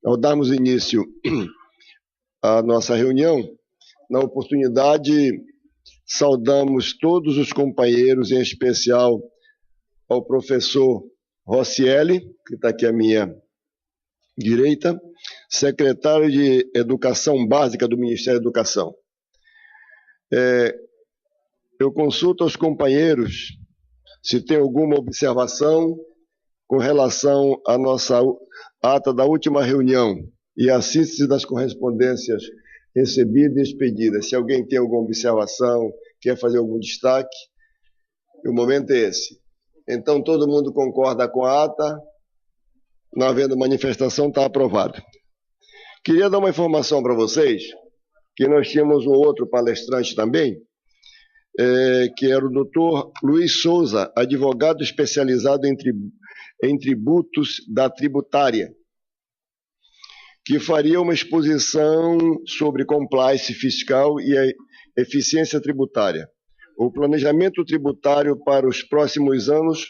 Ao darmos início à nossa reunião, na oportunidade, saudamos todos os companheiros, em especial ao professor Rocieli, que está aqui à minha direita, secretário de Educação Básica do Ministério da Educação. Eu consulto aos companheiros se tem alguma observação com relação à nossa ata da última reunião e a síntese das correspondências recebidas e expedidas. Se alguém tem alguma observação, quer fazer algum destaque, o momento é esse. Então, todo mundo concorda com a ata, não havendo manifestação, está aprovado. Queria dar uma informação para vocês, que nós tínhamos um outro palestrante também, que era o doutor Luiz Souza, advogado especializado em tributos da tributária, que faria uma exposição sobre compliance fiscal e a eficiência tributária. O planejamento tributário para os próximos anos,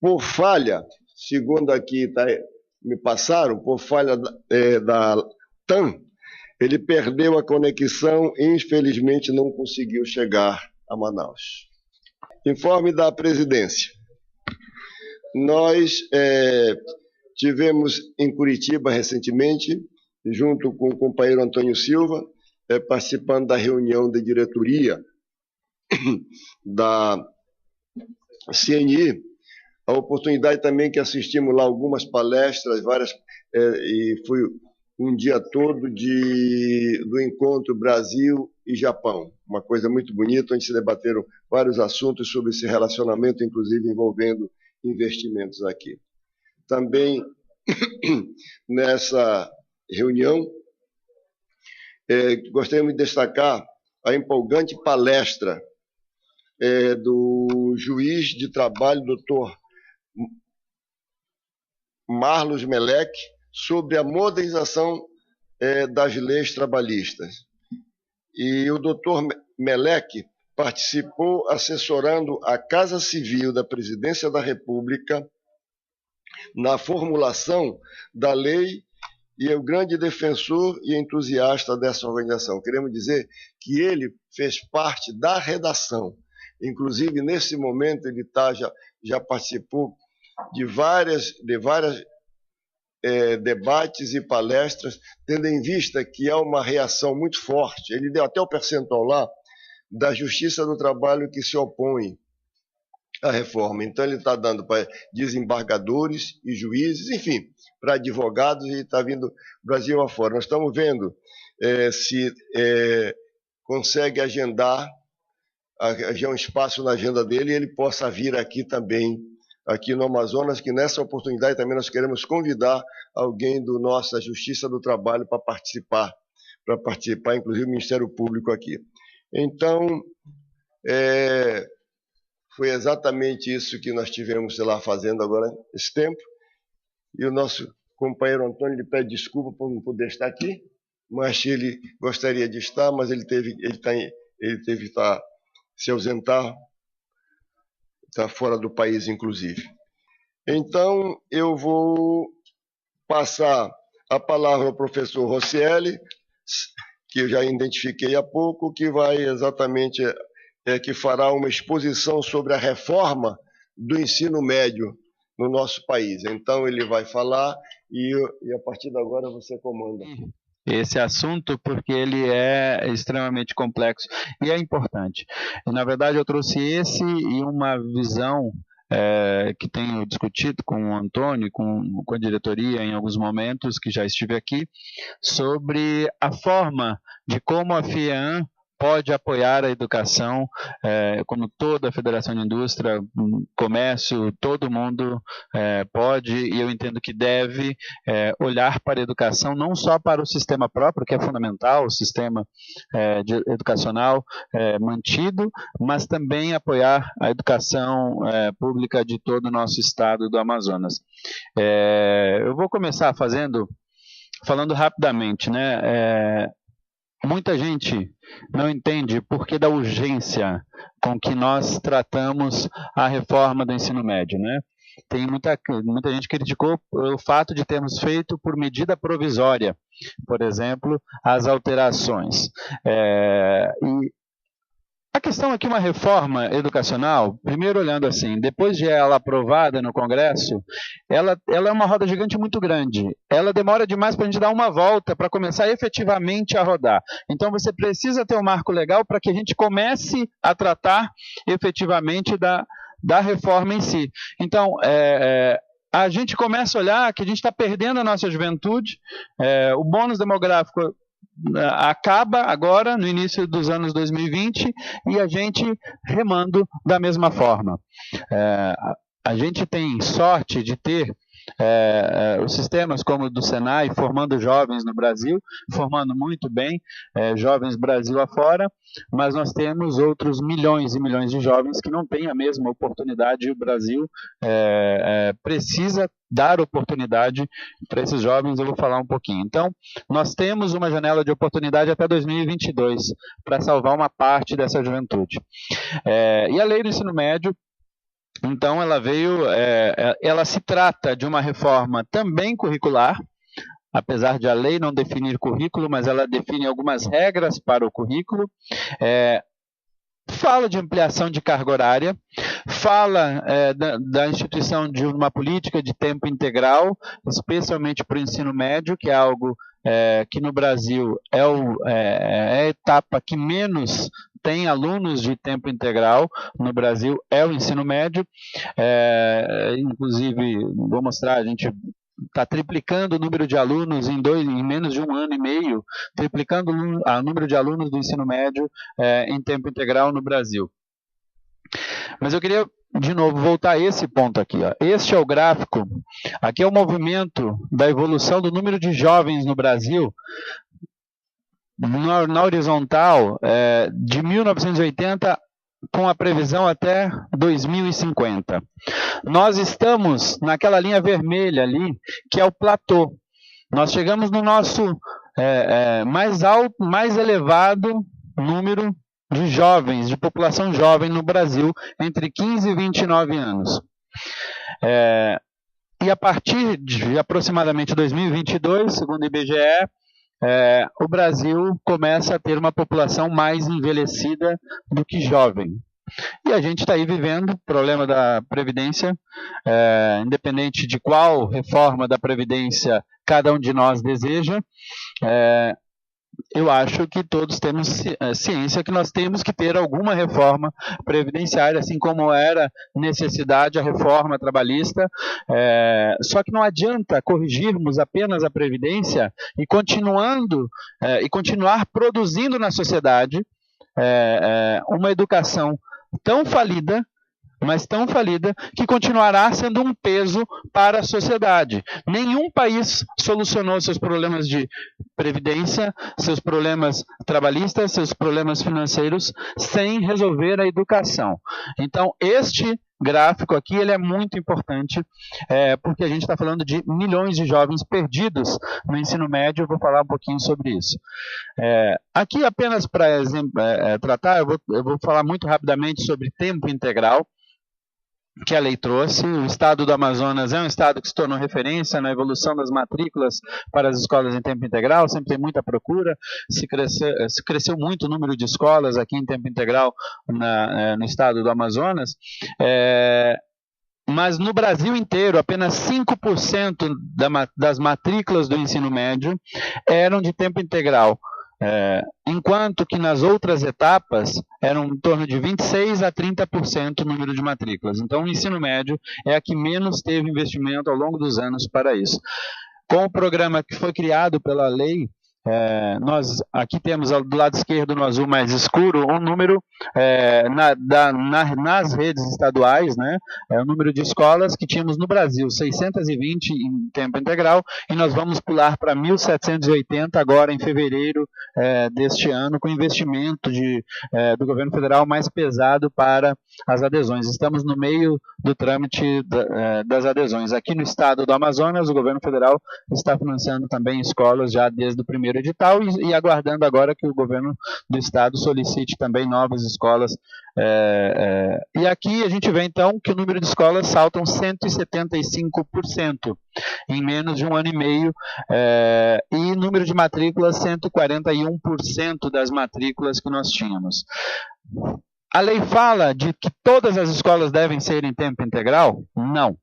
por falha, segundo aqui me passaram, por falha da TAM, ele perdeu a conexão e, infelizmente, não conseguiu chegar a Manaus. Informe da presidência. Nós tivemos em Curitiba recentemente, junto com o companheiro Antônio Silva, participando da reunião de diretoria da CNI, a oportunidade também que assistimos lá algumas palestras, várias, e foi um dia todo do encontro Brasil e Japão, uma coisa muito bonita, onde se debateram vários assuntos sobre esse relacionamento, inclusive envolvendo investimentos aqui. Também, nessa reunião, gostaríamos de destacar a empolgante palestra do juiz de trabalho, doutor Marlos Melec, sobre a modernização das leis trabalhistas. E o doutor Melec participou assessorando a Casa Civil da Presidência da República na formulação da lei e é o grande defensor e entusiasta dessa organização. Queremos dizer que ele fez parte da redação. Inclusive, nesse momento, ele já participou de várias debates e palestras, tendo em vista que há uma reação muito forte. Ele deu até o percentual lá da Justiça do Trabalho que se opõe à reforma. Então, ele está dando para desembargadores e juízes, enfim, para advogados, e está vindo Brasil afora. Nós estamos vendo se consegue agendar um espaço na agenda dele e ele possa vir aqui também, aqui no Amazonas, que nessa oportunidade também nós queremos convidar alguém da nossa Justiça do Trabalho para participar, inclusive o Ministério Público aqui. Então, foi exatamente isso que nós tivemos lá fazendo agora esse tempo, e o nosso companheiro Antônio lhe pede desculpa por não poder estar aqui, mas ele gostaria de estar, mas ele teve que se ausentar, está fora do país, inclusive. Então, eu vou passar a palavra ao professor Rocieli, que eu já identifiquei há pouco, que vai exatamente, que fará uma exposição sobre a reforma do ensino médio no nosso país. Então, ele vai falar e a partir de agora você comanda. Esse assunto, porque ele é extremamente complexo e é importante. Na verdade, eu trouxe esse e uma visão que tenho discutido com o Antônio, com a diretoria em alguns momentos, que já estive aqui, sobre a forma de como a FIAN pode apoiar a educação, como toda a Federação de Indústria, Comércio, todo mundo pode, e eu entendo que deve, olhar para a educação, não só para o sistema próprio, que é fundamental, o sistema educacional mantido, mas também apoiar a educação pública de todo o nosso estado do Amazonas. Eu vou começar falando rapidamente, né? Muita gente não entende o porquê da urgência com que nós tratamos a reforma do ensino médio, né? tem muita gente criticou o fato de termos feito por medida provisória, por exemplo, as alterações. E a questão aqui, uma reforma educacional, primeiro olhando assim, depois de ela aprovada no Congresso, ela é uma roda gigante muito grande. Ela demora demais para a gente dar uma volta para começar efetivamente a rodar. Então você precisa ter um marco legal para que a gente comece a tratar efetivamente da reforma em si. Então, a gente começa a olhar que a gente está perdendo a nossa juventude, o bônus demográfico acaba agora, no início dos anos 2020, e a gente remando da mesma forma. A gente tem sorte de ter os sistemas como o do Senai formando jovens no Brasil, formando muito bem jovens Brasil afora, mas nós temos outros milhões e milhões de jovens que não têm a mesma oportunidade, e o Brasil precisa dar oportunidade para esses jovens. Eu vou falar um pouquinho. Então, nós temos uma janela de oportunidade até 2022 para salvar uma parte dessa juventude. E a lei do ensino médio, então, ela se trata de uma reforma também curricular, apesar de a lei não definir currículo, mas ela define algumas regras para o currículo. Fala de ampliação de carga horária, fala da instituição de uma política de tempo integral, especialmente para o ensino médio, que é algo que no Brasil é a etapa que menos tem alunos de tempo integral no Brasil, é o ensino médio. Inclusive, vou mostrar, a gente está triplicando o número de alunos em menos de 1 ano e meio, triplicando o número de alunos do ensino médio em tempo integral no Brasil. Mas eu queria, de novo, voltar a esse ponto aqui. Este é o gráfico, aqui é o movimento da evolução do número de jovens no Brasil, na horizontal, de 1980 com a previsão até 2050. Nós estamos naquela linha vermelha ali, que é o platô. Nós chegamos no nosso mais alto, mais elevado número de jovens, de população jovem no Brasil, entre 15 e 29 anos. E a partir de aproximadamente 2022, segundo o IBGE, o Brasil começa a ter uma população mais envelhecida do que jovem. E a gente está aí vivendo o problema da Previdência, independente de qual reforma da Previdência cada um de nós deseja. Eu acho que todos temos ciência que nós temos que ter alguma reforma previdenciária, assim como era necessidade a reforma trabalhista. Só que não adianta corrigirmos apenas a Previdência e continuar produzindo na sociedade uma educação tão falida, mas tão falida, que continuará sendo um peso para a sociedade. Nenhum país solucionou seus problemas de previdência, seus problemas trabalhistas, seus problemas financeiros, sem resolver a educação. Então, este gráfico aqui ele é muito importante, porque a gente está falando de milhões de jovens perdidos no ensino médio. Eu vou falar um pouquinho sobre isso. Aqui, apenas para tratar, eu vou falar muito rapidamente sobre tempo integral, que a lei trouxe. O estado do Amazonas é um estado que se tornou referência na evolução das matrículas para as escolas em tempo integral, sempre tem muita procura, se cresceu muito o número de escolas aqui em tempo integral no estado do Amazonas, mas no Brasil inteiro apenas 5% das matrículas do ensino médio eram de tempo integral. Enquanto que nas outras etapas eram em torno de 26% a 30% o número de matrículas. Então, o ensino médio é a que menos teve investimento ao longo dos anos para isso. Com o programa que foi criado pela lei, nós aqui temos do lado esquerdo, no azul mais escuro, um número nas redes estaduais, né, o número de escolas que tínhamos no Brasil, 620 em tempo integral, e nós vamos pular para 1.780 agora em fevereiro deste ano, com investimento do governo federal mais pesado para as adesões. Estamos no meio do trâmite das adesões. Aqui no estado do Amazonas, o governo federal está financiando também escolas já desde o primeiro primeiro edital e aguardando agora que o governo do estado solicite também novas escolas. E aqui a gente vê então que o número de escolas saltam 175% em menos de um ano e meio, e número de matrículas 141% das matrículas que nós tínhamos. A lei fala de que todas as escolas devem ser em tempo integral? Não.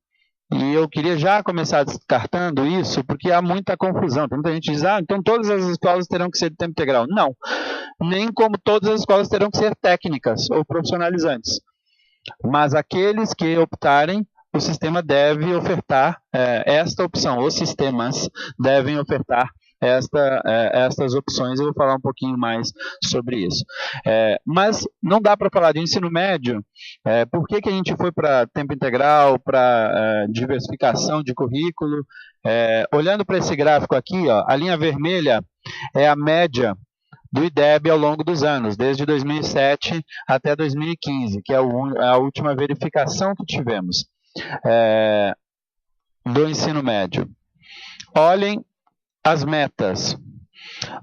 E eu queria já começar descartando isso, porque há muita confusão. Muita gente diz, então todas as escolas terão que ser de tempo integral. Não, nem como todas as escolas terão que ser técnicas ou profissionalizantes. Mas aqueles que optarem, o sistema deve ofertar esta opção. Os sistemas devem ofertar estas opções. Eu vou falar um pouquinho mais sobre isso. Mas não dá para falar de ensino médio. Por que a gente foi para tempo integral, para diversificação de currículo? Olhando para esse gráfico aqui, ó, a linha vermelha é a média do IDEB ao longo dos anos, desde 2007 até 2015, que é a última verificação que tivemos do ensino médio. Olhem as metas.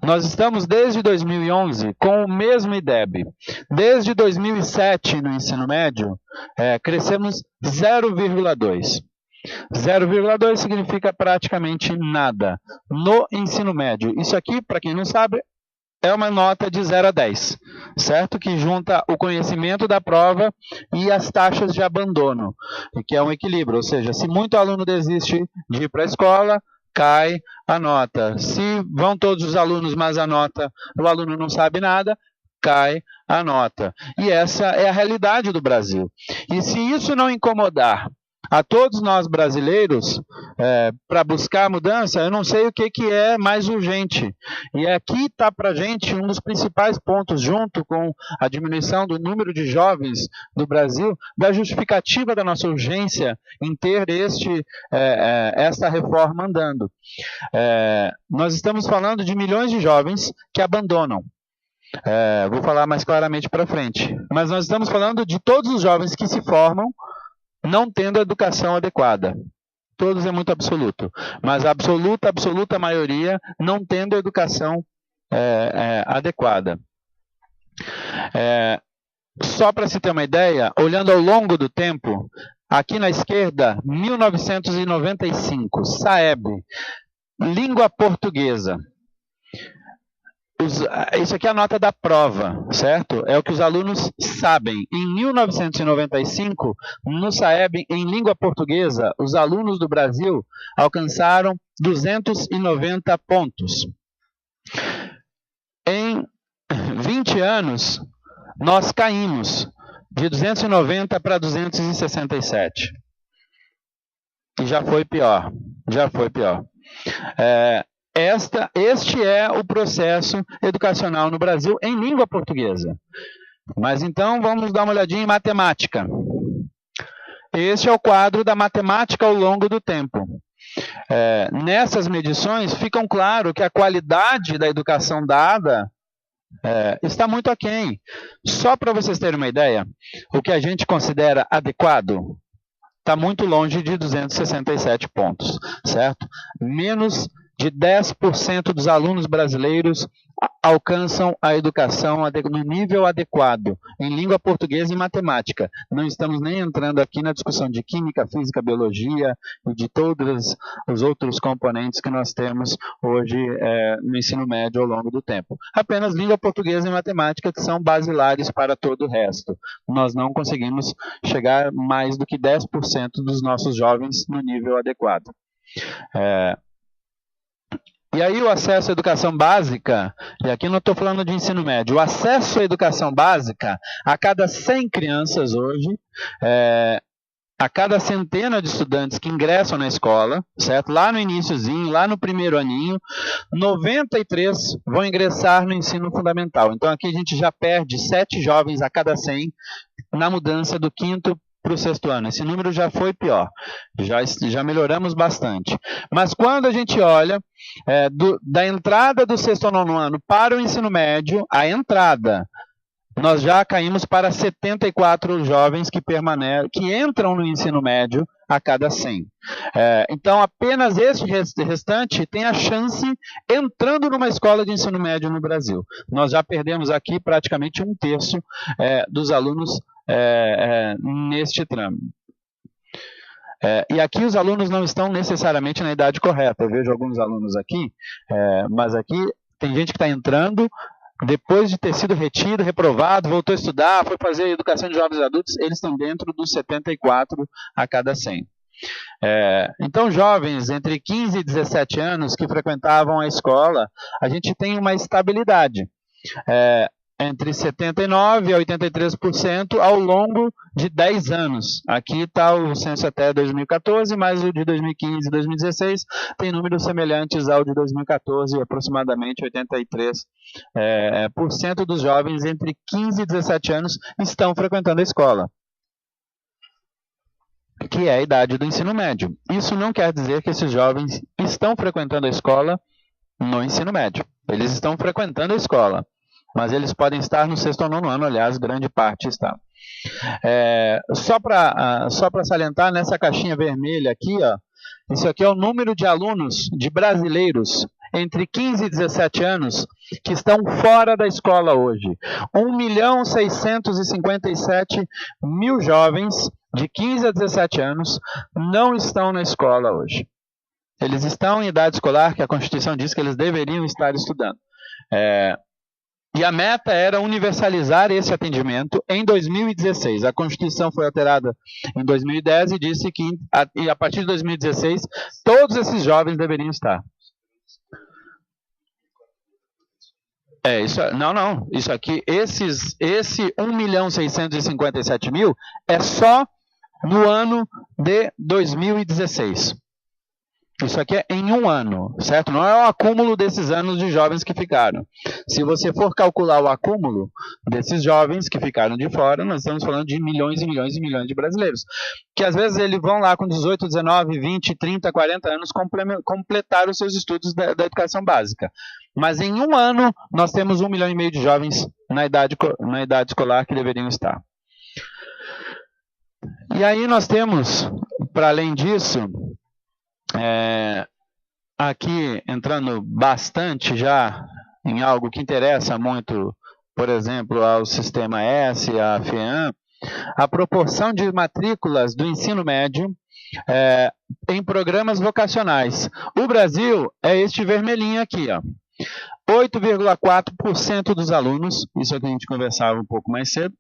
Nós estamos desde 2011 com o mesmo IDEB. Desde 2007 no ensino médio, crescemos 0,2. 0,2 significa praticamente nada no ensino médio. Isso aqui, para quem não sabe, é uma nota de 0 a 10, certo? Que junta o conhecimento da prova e as taxas de abandono, que é um equilíbrio. Ou seja, se muito aluno desiste de ir para a escola, cai a nota. Se vão todos os alunos, mas o aluno não sabe nada, cai a nota. E essa é a realidade do Brasil. E se isso não incomodar a todos nós brasileiros, para buscar mudança, eu não sei o que é mais urgente. E aqui está para a gente um dos principais pontos, junto com a diminuição do número de jovens do Brasil, da justificativa da nossa urgência em ter esta reforma andando. Nós estamos falando de milhões de jovens que abandonam. Vou falar mais claramente para frente. Mas nós estamos falando de todos os jovens que se formam não tendo a educação adequada. Todos é muito absoluto, mas a absoluta maioria não tendo a educação adequada. Só para se ter uma ideia, olhando ao longo do tempo, aqui na esquerda, 1995, SAEB, língua portuguesa. Isso aqui é a nota da prova, certo? É o que os alunos sabem. Em 1995, no SAEB, em língua portuguesa, os alunos do Brasil alcançaram 290 pontos. Em 20 anos, nós caímos de 290 para 267. E já foi pior. Este é o processo educacional no Brasil em língua portuguesa. Mas então vamos dar uma olhadinha em matemática. Este é o quadro da matemática ao longo do tempo. Nessas medições ficam claro que a qualidade da educação dada está muito aquém. Só para vocês terem uma ideia, o que a gente considera adequado está muito longe de 267 pontos, certo? Menos de 10% dos alunos brasileiros alcançam a educação no nível adequado, em língua portuguesa e matemática. Não estamos nem entrando aqui na discussão de química, física, biologia e de todos os outros componentes que nós temos hoje no ensino médio ao longo do tempo. Apenas língua portuguesa e matemática que são basilares para todo o resto. Nós não conseguimos chegar mais do que 10% dos nossos jovens no nível adequado. E aí o acesso à educação básica, e aqui não estou falando de ensino médio, o acesso à educação básica, a cada 100 crianças hoje, a cada centena de estudantes que ingressam na escola, certo? Lá no iniciozinho, lá no primeiro aninho, 93 vão ingressar no ensino fundamental. Então aqui a gente já perde 7 jovens a cada 100 na mudança do quinto para o sexto ano. Esse número já foi pior, já melhoramos bastante. Mas quando a gente olha da entrada do sexto ao nono ano para o ensino médio, a entrada, nós já caímos para 74 jovens que entram no ensino médio a cada 100. Então, apenas este restante tem a chance entrando numa escola de ensino médio no Brasil. Nós já perdemos aqui praticamente 1/3 dos alunos neste tramo. E aqui os alunos não estão necessariamente na idade correta. Eu vejo alguns alunos aqui, mas aqui tem gente que está entrando depois de ter sido retido, reprovado, voltou a estudar, foi fazer educação de jovens e adultos, eles estão dentro dos 74 a cada 100. Então, jovens entre 15 e 17 anos que frequentavam a escola, a gente tem uma estabilidade. Entre 79% a 83% ao longo de 10 anos. Aqui está o censo até 2014, mas o de 2015 e 2016 tem números semelhantes ao de 2014, aproximadamente 83% dos jovens entre 15 e 17 anos estão frequentando a escola, que é a idade do ensino médio. Isso não quer dizer que esses jovens estão frequentando a escola no ensino médio. Eles estão frequentando a escola, mas eles podem estar no 6º ou 9º ano, aliás, grande parte está. Só para salientar, nessa caixinha vermelha aqui, ó, isso aqui é o número de alunos, de brasileiros, entre 15 e 17 anos, que estão fora da escola hoje. 1.657.000 jovens de 15 a 17 anos não estão na escola hoje. Eles estão em idade escolar, que a Constituição diz que eles deveriam estar estudando. E a meta era universalizar esse atendimento em 2016. A Constituição foi alterada em 2010 e disse que a partir de 2016 todos esses jovens deveriam estar. Isso aqui, esse 1.657.000 é só no ano de 2016. Isso aqui é em um ano, certo? Não é o acúmulo desses anos de jovens que ficaram. Se você for calcular o acúmulo desses jovens que ficaram de fora, nós estamos falando de milhões e milhões e milhões de brasileiros. Que às vezes eles vão lá com 18, 19, 20, 30, 40 anos completar os seus estudos da educação básica. Mas em um ano, nós temos 1,5 milhão de jovens na idade escolar que deveriam estar. E aí nós temos, para além disso, aqui entrando bastante já em algo que interessa muito, por exemplo, ao Sistema S, à FEAM, a proporção de matrículas do ensino médio em programas vocacionais. O Brasil é este vermelhinho aqui, ó. 8,4% dos alunos, isso é o que a gente conversava um pouco mais cedo,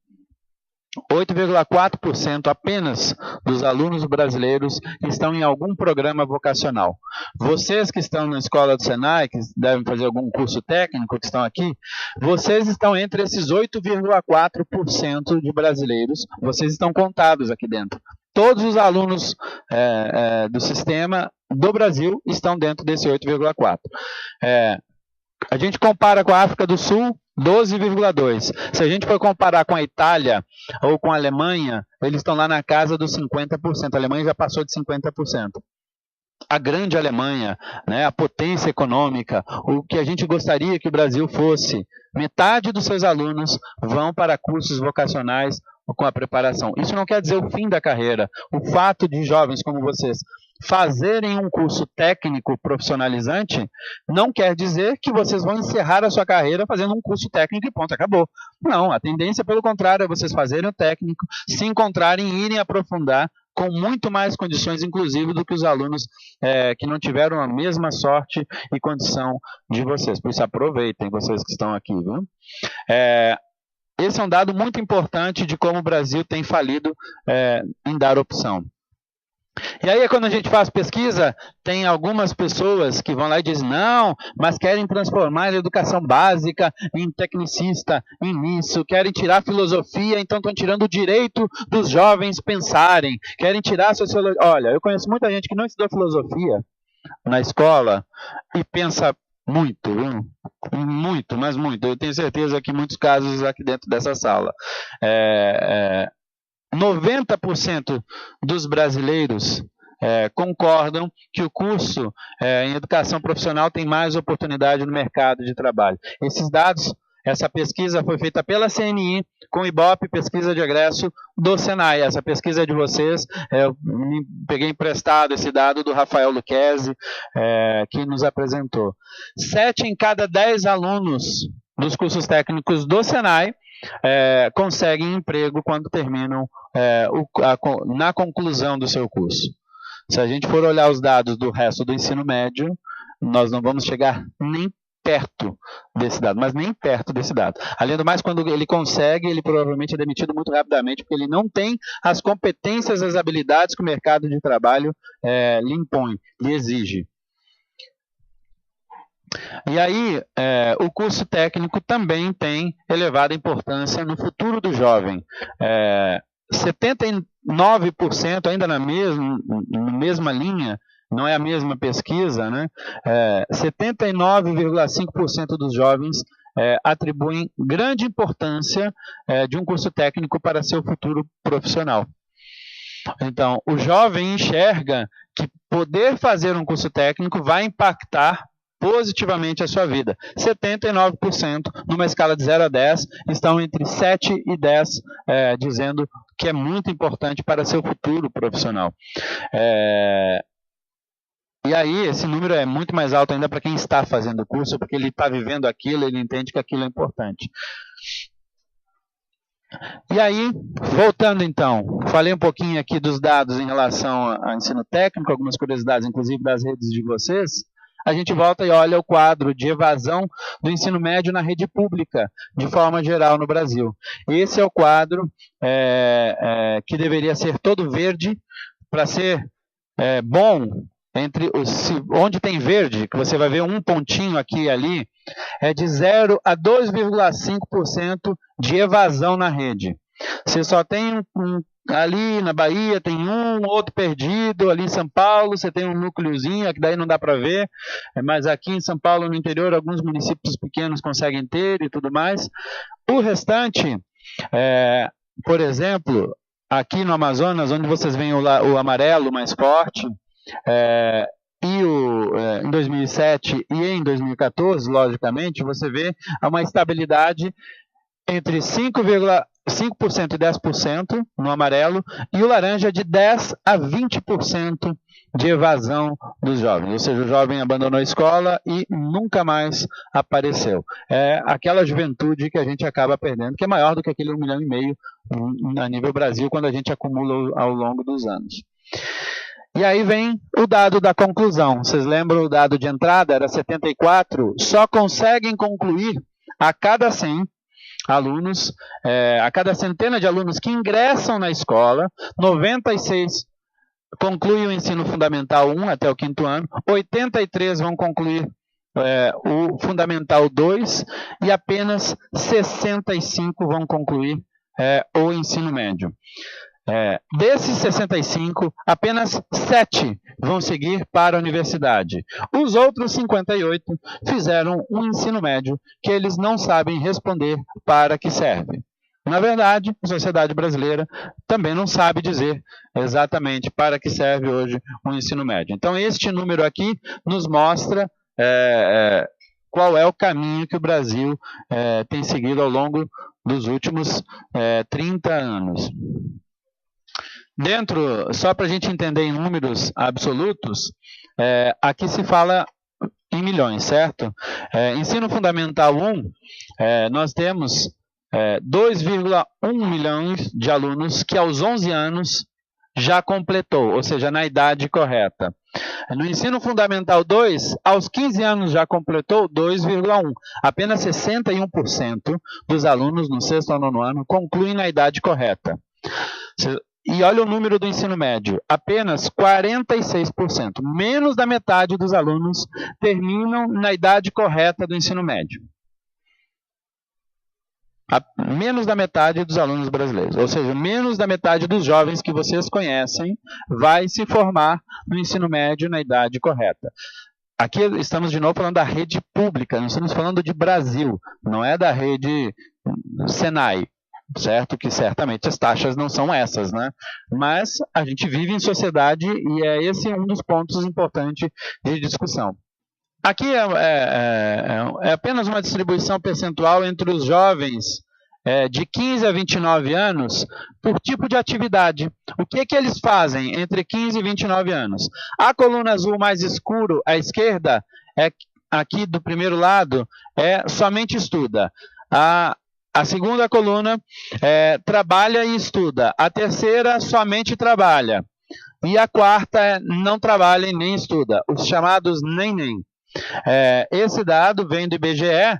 8,4% apenas dos alunos brasileiros estão em algum programa vocacional. Vocês que estão na escola do Senai, que devem fazer algum curso técnico, que estão aqui, vocês estão entre esses 8,4% de brasileiros, vocês estão contados aqui dentro. Todos os alunos do sistema do Brasil estão dentro desse 8,4%. A gente compara com a África do Sul, 12,2%. Se a gente for comparar com a Itália ou com a Alemanha, eles estão lá na casa dos 50%. A Alemanha já passou de 50%. A grande Alemanha, né, a potência econômica, o que a gente gostaria que o Brasil fosse, metade dos seus alunos vão para cursos vocacionais com a preparação. Isso não quer dizer o fim da carreira. O fato de jovens como vocês fazerem um curso técnico profissionalizante não quer dizer que vocês vão encerrar a sua carreira fazendo um curso técnico e ponto, acabou. Não, a tendência, pelo contrário, é vocês fazerem o técnico, se encontrarem e irem aprofundar com muito mais condições, inclusive, do que os alunos que não tiveram a mesma sorte e condição de vocês. Por isso, aproveitem, vocês que estão aqui, viu? Esse é um dado muito importante de como o Brasil tem falido em dar opção. E aí, quando a gente faz pesquisa, tem algumas pessoas que vão lá e dizem, não, mas querem transformar a educação básica em tecnicista, em isso, querem tirar a filosofia, então estão tirando o direito dos jovens pensarem, querem tirar a sociologia. Olha, eu conheço muita gente que não estudou filosofia na escola e pensa muito, viu? Muito, mas muito. Eu tenho certeza que muitos casos aqui dentro dessa sala. 90% dos brasileiros concordam que o curso em educação profissional tem mais oportunidade no mercado de trabalho. Esses dados Essa pesquisa foi feita pela CNI, com o Ibope, pesquisa de egresso do Senai. Essa pesquisa é de vocês, eu peguei emprestado esse dado do Rafael Lucchesi, que nos apresentou. 7 em cada 10 alunos dos cursos técnicos do Senai conseguem emprego quando terminam na conclusão do seu curso. Se a gente for olhar os dados do resto do ensino médio, nós não vamos chegar nem perto desse dado, mas nem perto desse dado. Além do mais, quando ele consegue, ele provavelmente é demitido muito rapidamente, porque ele não tem as competências, as habilidades que o mercado de trabalho lhe impõe, lhe exige. E aí, o curso técnico também tem elevada importância no futuro do jovem. 79%, ainda na mesma linha, não é a mesma pesquisa, né? 79,5% dos jovens atribuem grande importância de um curso técnico para seu futuro profissional. Então, o jovem enxerga que poder fazer um curso técnico vai impactar positivamente a sua vida. 79%, numa escala de 0 a 10, estão entre 7 e 10, dizendo que é muito importante para seu futuro profissional. E aí, esse número é muito mais alto ainda para quem está fazendo o curso, porque ele está vivendo aquilo, ele entende que aquilo é importante. E aí, voltando então, falei um pouquinho aqui dos dados em relação ao ensino técnico, algumas curiosidades, inclusive das redes de vocês. A gente volta e olha o quadro de evasão do ensino médio na rede pública, de forma geral no Brasil. Esse é o quadro que deveria ser todo verde, para ser bom, onde tem verde, que você vai ver um pontinho aqui e ali, é de 0 a 2,5% de evasão na rede. Você só tem ali na Bahia tem outro perdido, ali em São Paulo você tem um núcleozinho, que daí não dá para ver, mas aqui em São Paulo, no interior, alguns municípios pequenos conseguem ter e tudo mais. O restante, por exemplo, aqui no Amazonas, onde vocês veem o amarelo mais forte, em 2007 e em 2014, logicamente, você vê uma estabilidade entre 5% e 10% no amarelo, e o laranja de 10% a 20% de evasão dos jovens. Ou seja, o jovem abandonou a escola e nunca mais apareceu. É aquela juventude que a gente acaba perdendo, que é maior do que aquele 1,5 milhão a nível Brasil, quando a gente acumula ao longo dos anos. E aí vem o dado da conclusão. Vocês lembram o dado de entrada? Era 74. Só conseguem concluir a cada 100 alunos, a cada centena de alunos que ingressam na escola, 96 concluem o ensino fundamental 1 até o 5º ano, 83 vão concluir o fundamental 2 e apenas 65 vão concluir o ensino médio. Desses 65, apenas 7 vão seguir para a universidade. Os outros 58 fizeram um ensino médio que eles não sabem responder para que serve. Na verdade, a sociedade brasileira também não sabe dizer exatamente para que serve hoje o ensino médio. Então, este número aqui nos mostra qual é o caminho que o Brasil tem seguido ao longo dos últimos 30 anos. Só para a gente entender em números absolutos, aqui se fala em milhões, certo? Ensino Fundamental 1, nós temos 2,1 milhões de alunos que aos 11 anos já completou, ou seja, na idade correta. No Ensino Fundamental 2, aos 15 anos já completou 2,1. Apenas 61% dos alunos no 6º ou 9º ano concluem na idade correta. E olha o número do ensino médio, apenas 46%, menos da metade dos alunos terminam na idade correta do ensino médio. Menos da metade dos alunos brasileiros, ou seja, menos da metade dos jovens que vocês conhecem vai se formar no ensino médio na idade correta. Aqui estamos de novo falando da rede pública, nós estamos falando de Brasil, não é da rede Senai. Certo? Que certamente as taxas não são essas, né? Mas a gente vive em sociedade e esse um dos pontos importantes de discussão. Aqui é apenas uma distribuição percentual entre os jovens de 15 a 29 anos por tipo de atividade. O que eles fazem entre 15 e 29 anos? A coluna azul mais escuro à esquerda, aqui do primeiro lado, somente estuda. A segunda coluna trabalha e estuda. A terceira somente trabalha. E a quarta não trabalha e nem estuda, os chamados nem. Esse dado vem do IBGE.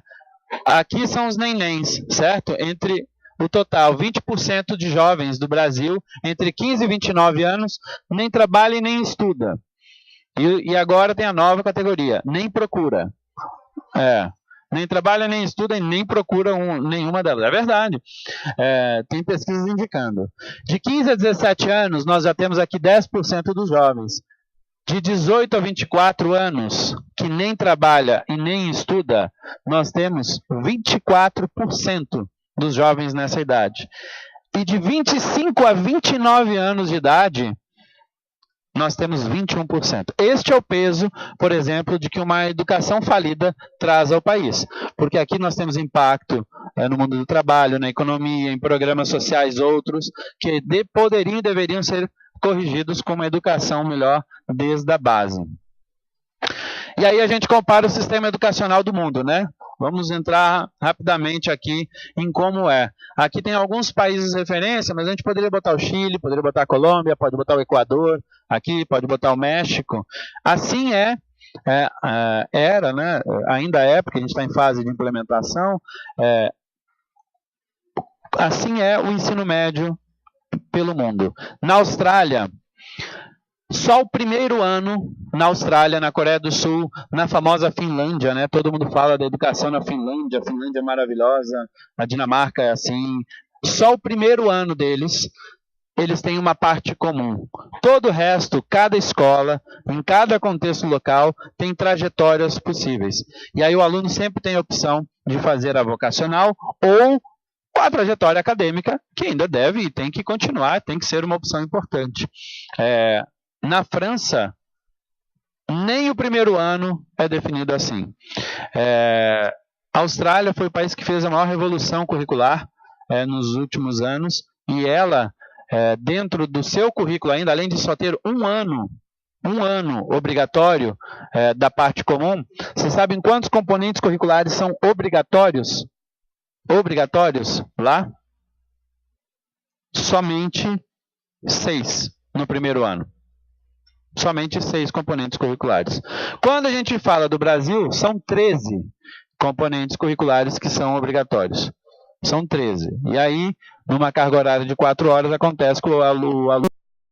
Aqui são os nenéns, certo? Entre o total, 20% de jovens do Brasil, entre 15 e 29 anos, nem trabalha e nem estuda. E agora tem a nova categoria, nem procura. Nem trabalha, nem estuda e nem procura nenhuma delas. É verdade. Tem pesquisas indicando. De 15 a 17 anos, nós já temos aqui 10% dos jovens. De 18 a 24 anos, que nem trabalha e nem estuda, nós temos 24% dos jovens nessa idade. E de 25 a 29 anos de idade, nós temos 21%. Este é o peso, por exemplo, de que uma educação falida traz ao país. Porque aqui nós temos impacto no mundo do trabalho, na economia, em programas sociais, outros, que poderiam e deveriam ser corrigidos com uma educação melhor desde a base. E aí a gente compara o sistema educacional do mundo, né? Vamos entrar rapidamente aqui em como é. Aqui tem alguns países de referência, mas a gente poderia botar o Chile, poderia botar a Colômbia, pode botar o Equador, aqui pode botar o México. Assim era, né? Ainda é, porque a gente está em fase de implementação, assim é o ensino médio pelo mundo. Na Austrália, só o primeiro ano, na Austrália, na Coreia do Sul, na famosa Finlândia, né? Todo mundo fala da educação na Finlândia, a Finlândia é maravilhosa, a Dinamarca é assim. Só o primeiro ano deles, eles têm uma parte comum. Todo o resto, cada escola, em cada contexto local, tem trajetórias possíveis. E aí o aluno sempre tem a opção de fazer a vocacional ou a trajetória acadêmica, que ainda deve e tem que continuar, tem que ser uma opção importante. Na França, nem o primeiro ano é definido assim. A Austrália foi o país que fez a maior revolução curricular nos últimos anos, e ela, dentro do seu currículo ainda, além de só ter um ano obrigatório da parte comum, vocês sabem quantos componentes curriculares são obrigatórios lá? Somente 6 no primeiro ano. Somente 6 componentes curriculares. Quando a gente fala do Brasil, são 13 componentes curriculares que são obrigatórios. São 13. E aí, numa carga horária de 4 horas, acontece que o aluno